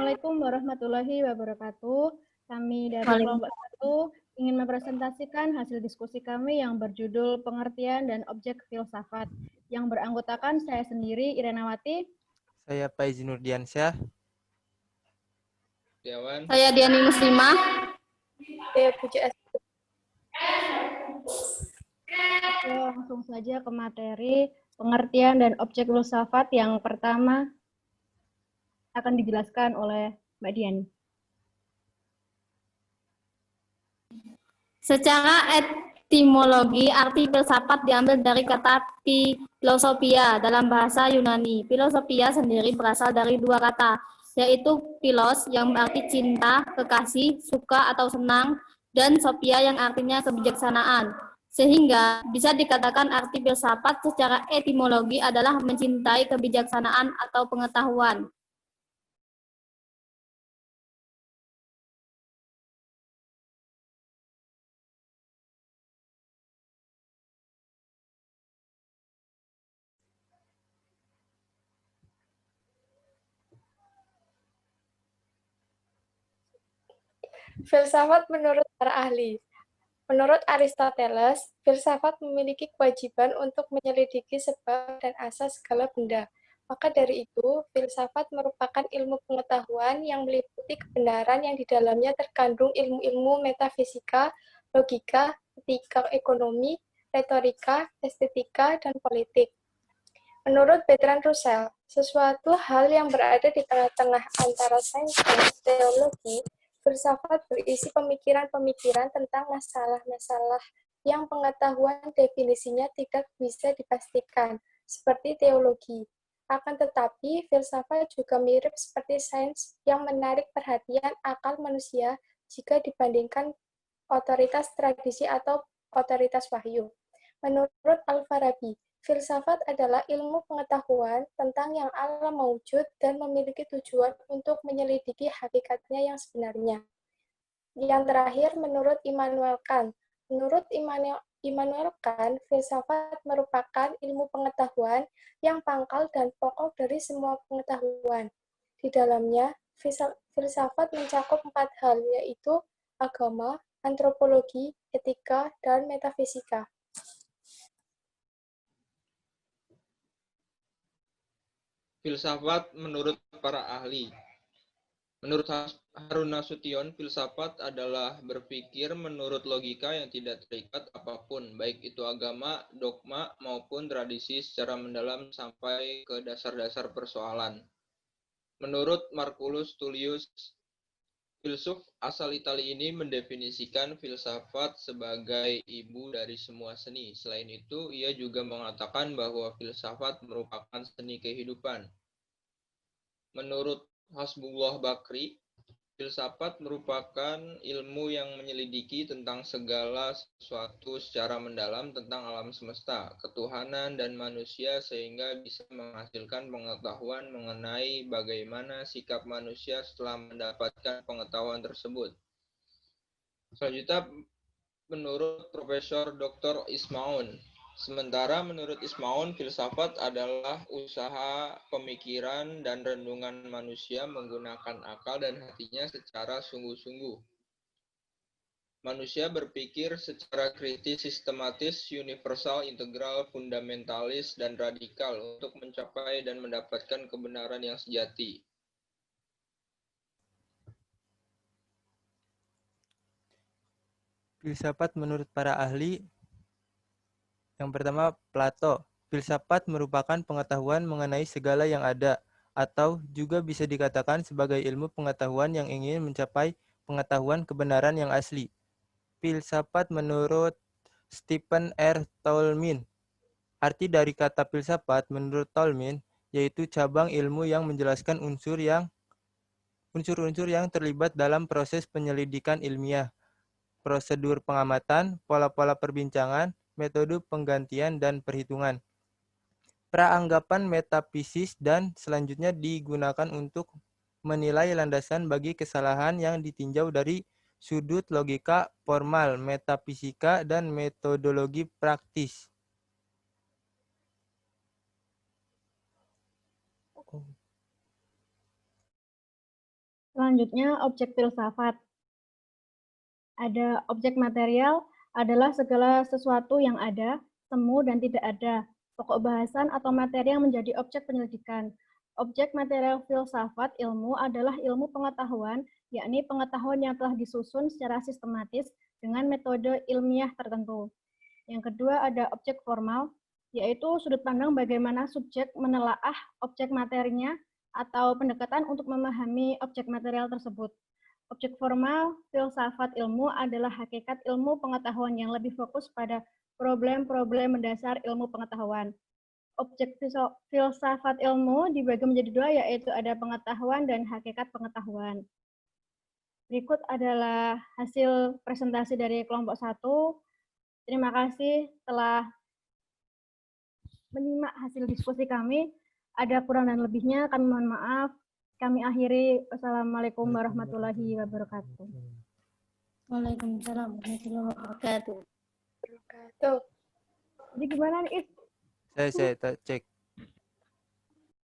Assalamualaikum warahmatullahi wabarakatuh. Kami dari kelompok 1 ingin mempresentasikan hasil diskusi kami yang berjudul Pengertian dan Objek Filsafat, yang beranggotakan saya sendiri, Irenawati. Saya Faizi Nurdiansyah. Saya Diani Muslimah. Saya Puji Asti. Oke, langsung saja ke materi pengertian dan objek filsafat yang pertama akan dijelaskan oleh Mbak Diani. Secara etimologi, arti filsafat diambil dari kata philosophia dalam bahasa Yunani. Philosophia sendiri berasal dari dua kata, yaitu philos yang berarti cinta, kekasih, suka atau senang, dan sophia yang artinya kebijaksanaan. Sehingga bisa dikatakan arti filsafat secara etimologi adalah mencintai kebijaksanaan atau pengetahuan. Filsafat menurut para ahli. Menurut Aristoteles, filsafat memiliki kewajiban untuk menyelidiki sebab dan asas segala benda. Maka dari itu, filsafat merupakan ilmu pengetahuan yang meliputi kebenaran yang di dalamnya terkandung ilmu-ilmu metafisika, logika, etika, ekonomi, retorika, estetika, dan politik. Menurut Bertrand Russell, sesuatu hal yang berada di tengah-tengah antara sains dan teologi, filsafat berisi pemikiran-pemikiran tentang masalah-masalah yang pengetahuan definisinya tidak bisa dipastikan, seperti teologi. Akan tetapi, filsafat juga mirip seperti sains yang menarik perhatian akal manusia jika dibandingkan otoritas tradisi atau otoritas wahyu. Menurut Al-Farabi, filsafat adalah ilmu pengetahuan tentang yang alam mewujud dan memiliki tujuan untuk menyelidiki hakikatnya yang sebenarnya. Yang terakhir, menurut Immanuel Kant. Menurut Immanuel Kant, filsafat merupakan ilmu pengetahuan yang pangkal dan pokok dari semua pengetahuan. Di dalamnya, filsafat mencakup 4 hal, yaitu agama, antropologi, etika, dan metafisika. Filsafat menurut para ahli. Menurut Harun Nasution, filsafat adalah berpikir menurut logika yang tidak terikat apapun, baik itu agama, dogma, maupun tradisi secara mendalam sampai ke dasar-dasar persoalan. Menurut Marcellus Tullius, filsuf asal Italia ini mendefinisikan filsafat sebagai ibu dari semua seni. Selain itu, ia juga mengatakan bahwa filsafat merupakan seni kehidupan. Menurut Hasbullah Bakri, filsafat merupakan ilmu yang menyelidiki tentang segala sesuatu secara mendalam tentang alam semesta, ketuhanan, dan manusia sehingga bisa menghasilkan pengetahuan mengenai bagaimana sikap manusia setelah mendapatkan pengetahuan tersebut. Selanjutnya, menurut Profesor Dr. Ismaun, sementara menurut Ismaun, filsafat adalah usaha pemikiran dan renungan manusia menggunakan akal dan hatinya secara sungguh-sungguh. Manusia berpikir secara kritis, sistematis, universal, integral, fundamentalis, dan radikal untuk mencapai dan mendapatkan kebenaran yang sejati. Filsafat menurut para ahli. Yang pertama, Plato. Filsafat merupakan pengetahuan mengenai segala yang ada, atau juga bisa dikatakan sebagai ilmu pengetahuan yang ingin mencapai pengetahuan kebenaran yang asli. Filsafat menurut Stephen R. Tolmin. Arti dari kata filsafat menurut Tolmin yaitu cabang ilmu yang menjelaskan unsur-unsur yang terlibat dalam proses penyelidikan ilmiah, prosedur pengamatan, pola-pola perbincangan, metode penggantian dan perhitungan. Praanggapan metafisis dan selanjutnya digunakan untuk menilai landasan bagi kesalahan yang ditinjau dari sudut logika formal, metafisika, dan metodologi praktis. Selanjutnya, objek filsafat. Ada objek material adalah segala sesuatu yang ada, semu, dan tidak ada. Pokok bahasan atau materi yang menjadi objek penyelidikan. Objek material filsafat ilmu adalah ilmu pengetahuan, yakni pengetahuan yang telah disusun secara sistematis dengan metode ilmiah tertentu. Yang kedua ada objek formal, yaitu sudut pandang bagaimana subjek menelaah objek materinya atau pendekatan untuk memahami objek material tersebut. Objek formal filsafat ilmu adalah hakikat ilmu pengetahuan yang lebih fokus pada problem-problem mendasar ilmu pengetahuan. Objek filsafat ilmu dibagi menjadi dua, yaitu ada pengetahuan dan hakikat pengetahuan. Berikut adalah hasil presentasi dari kelompok 1. Terima kasih telah menyimak hasil diskusi kami. Ada kurang dan lebihnya, kami mohon maaf. Kami akhiri. Wassalamualaikum warahmatullahi wabarakatuh. Waalaikumsalam warahmatullahi wabarakatuh. Tuh. Jadi gimana nih? Saya cek.